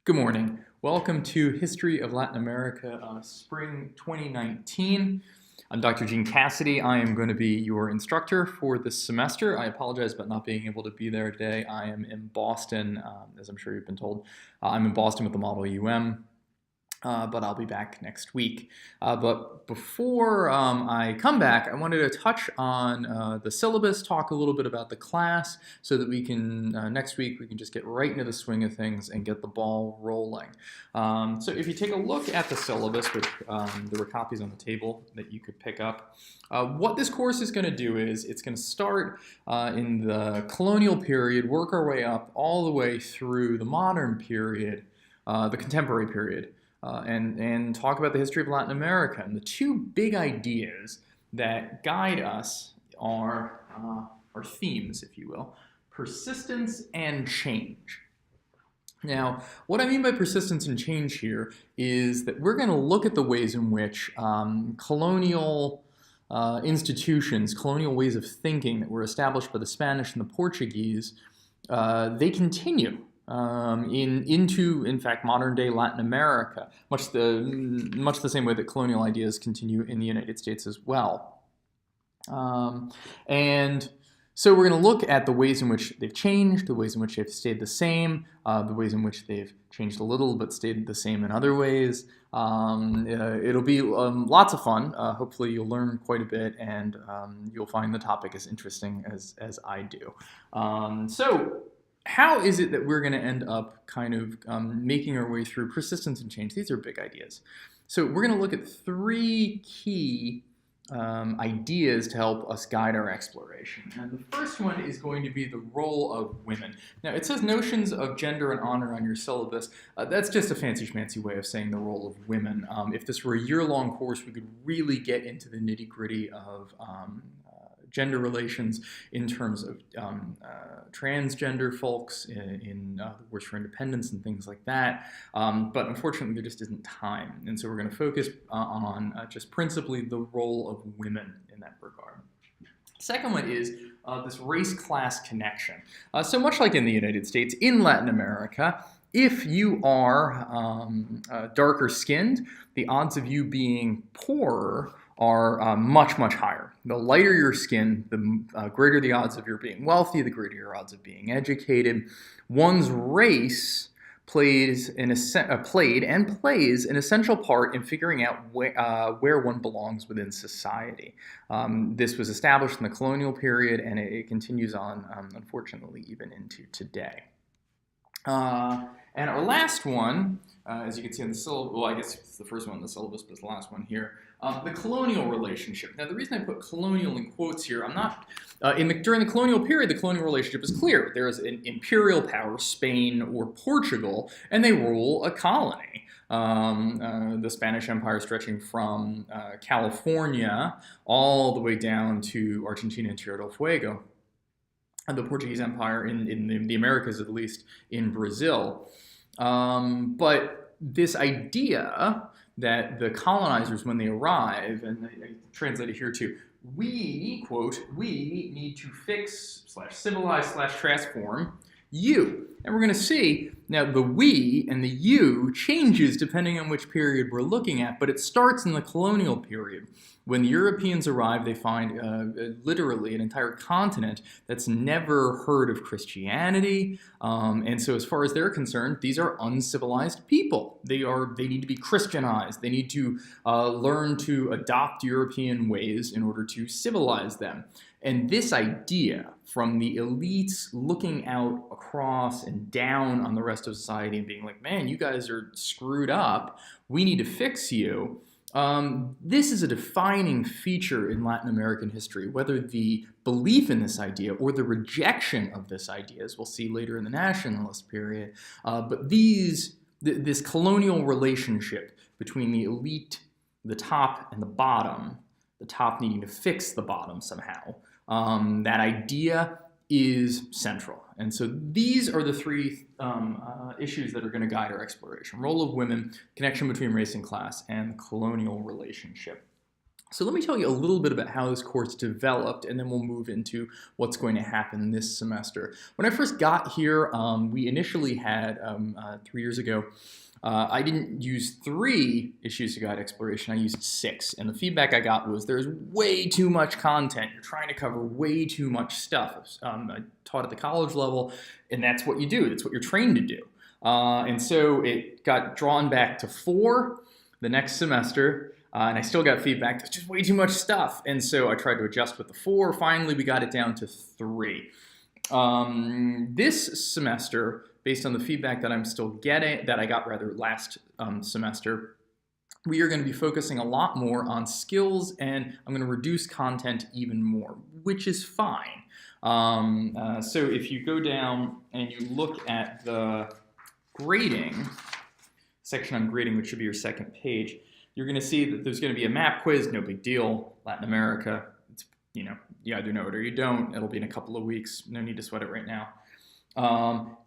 Good morning. Welcome to History of Latin America, Spring 2019. I'm Dr. Gene Cassidy. I am going to be your instructor for this semester. I apologize about not being able to be there today. I am in Boston, as I'm sure you've been told. I'm in Boston with the Model UM. But I'll be back next week. But before I come back, I wanted to touch on the syllabus, talk a little bit about the class, so that we can, next week, we can just get right into the swing of things and get the ball rolling. So if you take a look at the syllabus, which there were copies on the table that you could pick up, what this course is going to do is it's going to start in the colonial period, work our way up all the way through the modern period, the contemporary period. And talk about the history of Latin America. And the two big ideas that guide us are themes, if you will: persistence and change. Now, what I mean by persistence and change here is that we're going to look at the ways in which colonial institutions, colonial ways of thinking that were established by the Spanish and the Portuguese, they continue into, in fact, modern-day Latin America, much the same way that colonial ideas continue in the United States as well. And so we're going to look at the ways in which they've changed, the ways in which they've stayed the same, the ways in which they've changed a little but stayed the same in other ways. It'll be lots of fun. Hopefully you'll learn quite a bit, and you'll find the topic as interesting as I do. So how is it that we're going to end up kind of making our way through persistence and change? These are big ideas. So we're going to look at three key ideas to help us guide our exploration. And the first one is going to be the role of women. Now, it says notions of gender and honor on your syllabus. That's just a fancy-schmancy way of saying the role of women. If this were a year-long course, we could really get into the nitty-gritty of gender relations in terms of transgender folks in the Wars for Independence and things like that. But unfortunately, there just isn't time. And so we're going to focus on just principally the role of women in that regard. Second one is this race-class connection. So much like in the United States, in Latin America, if you are darker skinned, the odds of you being poorer are much, much higher. The lighter your skin, the greater the odds of your being wealthy, the greater your odds of being educated. One's race plays an essential part in figuring out where one belongs within society. This was established in the colonial period, and it continues on, unfortunately, even into today. And our last one, as you can see in the syllabus, well, I guess it's the first one in the syllabus, but it's the last one here, the colonial relationship. Now, the reason I put colonial in quotes here, I'm not, during the colonial period, the colonial relationship is clear. There is an imperial power, Spain or Portugal, and they rule a colony. The Spanish Empire stretching from California all the way down to Argentina and Tierra del Fuego. The Portuguese Empire in the Americas, at least, in Brazil. But this idea that the colonizers, when they arrive, and I translate it here too, we, quote, we need to fix / civilize / transform you. And we're going to see now the we and the you changes depending on which period we're looking at, but it starts in the colonial period. When the Europeans arrive, they find literally an entire continent that's never heard of Christianity. And so as far as they're concerned, these are uncivilized people. They need to be Christianized. They need to learn to adopt European ways in order to civilize them. And this idea from the elites looking out across and down on the rest of society and being like, man, you guys are screwed up. We need to fix you. This is a defining feature in Latin American history, whether the belief in this idea or the rejection of this idea, as we'll see later in the nationalist period. But this colonial relationship between the elite, the top, and the top needing to fix the bottom somehow, that idea is central. And so these are the three issues that are going to guide our exploration: role of women, connection between race and class, and colonial relationship. So let me tell you a little bit about how this course developed, and then we'll move into what's going to happen this semester. When I first got here, we initially had, 3 years ago, I didn't use 3 issues to guide exploration, I used 6. And the feedback I got was there's way too much content. You're trying to cover way too much stuff. I taught at the college level, and that's what you do. It's what you're trained to do. And so it got drawn back to 4 the next semester. And I still got feedback, there's just way too much stuff. And so I tried to adjust with the 4. Finally, we got it down to 3. This semester, based on the feedback that I'm still getting, that I got rather last semester, we are going to be focusing a lot more on skills, and I'm going to reduce content even more, which is fine. So if you go down and you look at the grading, section on grading, which should be your second page, you're going to see that there's going to be a map quiz, no big deal. Latin America, it's, you either know it or you don't. It'll be in a couple of weeks. No need to sweat it right now.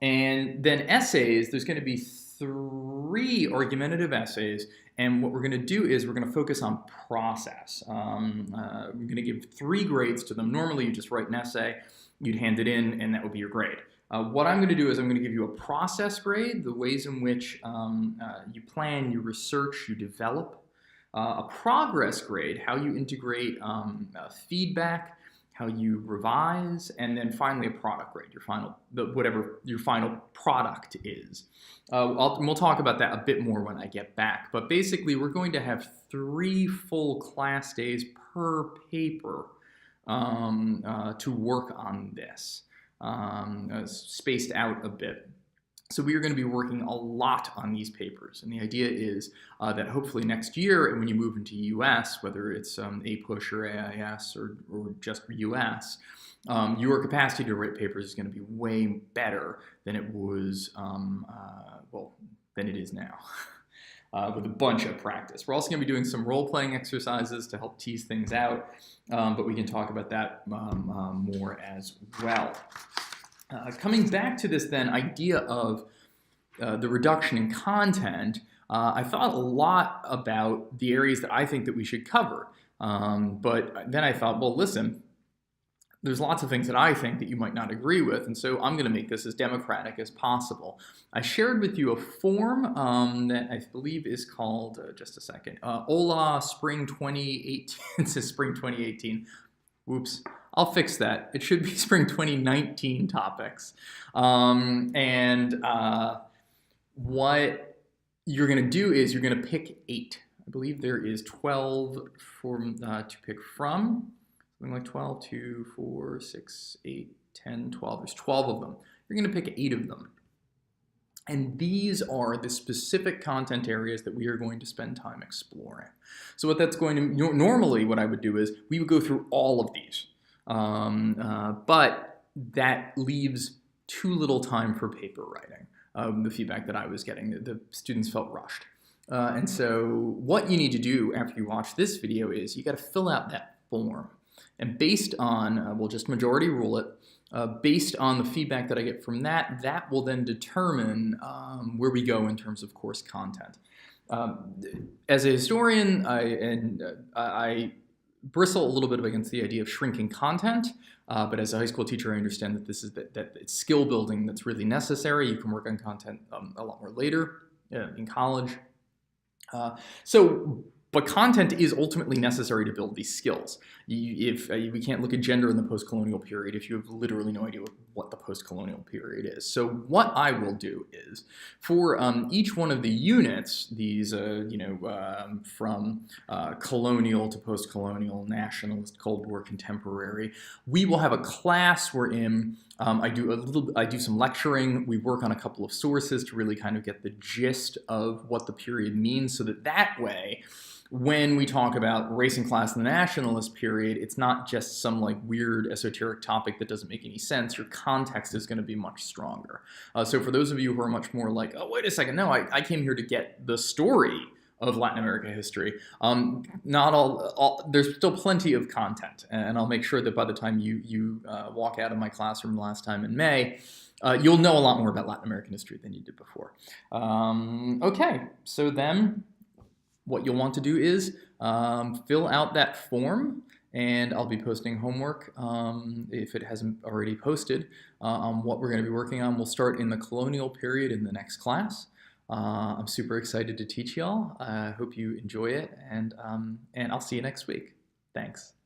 And then essays, there's going to be 3 argumentative essays. And what we're going to do is we're going to focus on process. We're going to give 3 grades to them. Normally, you just write an essay, you'd hand it in, and that would be your grade. What I'm going to do is I'm going to give you a process grade, the ways in which you plan, you research, you develop. A progress grade, how you integrate feedback, how you revise, and then finally a product grade, whatever your final product is. We'll talk about that a bit more when I get back. But basically, we're going to have 3 full class days per paper to work on this. Spaced out a bit. So we are going to be working a lot on these papers, and the idea is that hopefully next year, and when you move into US, whether it's APUSH or AIS or just US, your capacity to write papers is going to be way better than it was, than it is now. With a bunch of practice. We're also going to be doing some role-playing exercises to help tease things out, but we can talk about that more as well. Coming back to this then idea of the reduction in content, I thought a lot about the areas that I think that we should cover. But then I thought, well, listen, there's lots of things that I think that you might not agree with, and so I'm going to make this as democratic as possible. I shared with you a form that I believe is called, just a second, Hola Spring 2018. It says Spring 2018. Whoops. I'll fix that. It should be Spring 2019 topics. What you're going to do is you're going to pick 8. I believe there is 12 to pick from. Something like 12, 2, 4, 6, 8, 10, 12. There's 12 of them. You're going to pick 8 of them. And these are the specific content areas that we are going to spend time exploring. So what that's going to, normally what I would do is we would go through all of these. But that leaves too little time for paper writing. The feedback that I was getting, the students felt rushed. And so what you need to do after you watch this video is you got to fill out that form. And based on, we'll just majority rule it, based on the feedback that I get from that, that will then determine where we go in terms of course content. As a historian, I bristle a little bit against the idea of shrinking content, but as a high school teacher, I understand that this is that it's skill building that's really necessary. You can work on content a lot more later in college. But content is ultimately necessary to build these skills. We can't look at gender in the post-colonial period if you have literally no idea what the post-colonial period is. So what I will do is, for each one of the units, these, from colonial to post-colonial, nationalist, Cold War, contemporary, we will have a class wherein I do some lecturing. We work on a couple of sources to really kind of get the gist of what the period means, so that way, when we talk about race and class in the nationalist period, it's not just some like weird esoteric topic that doesn't make any sense. Your context is going to be much stronger. So for those of you who are much more like, oh, wait a second, no, I came here to get the story of Latin America history. Not all there's still plenty of content, and I'll make sure that by the time you walk out of my classroom last time in May, you'll know a lot more about Latin American history than you did before. Okay, so then what you'll want to do is fill out that form, and I'll be posting homework if it hasn't already posted on what we're going to be working on. We'll start in the colonial period in the next class. I'm super excited to teach y'all. I hope you enjoy it, and I'll see you next week. Thanks.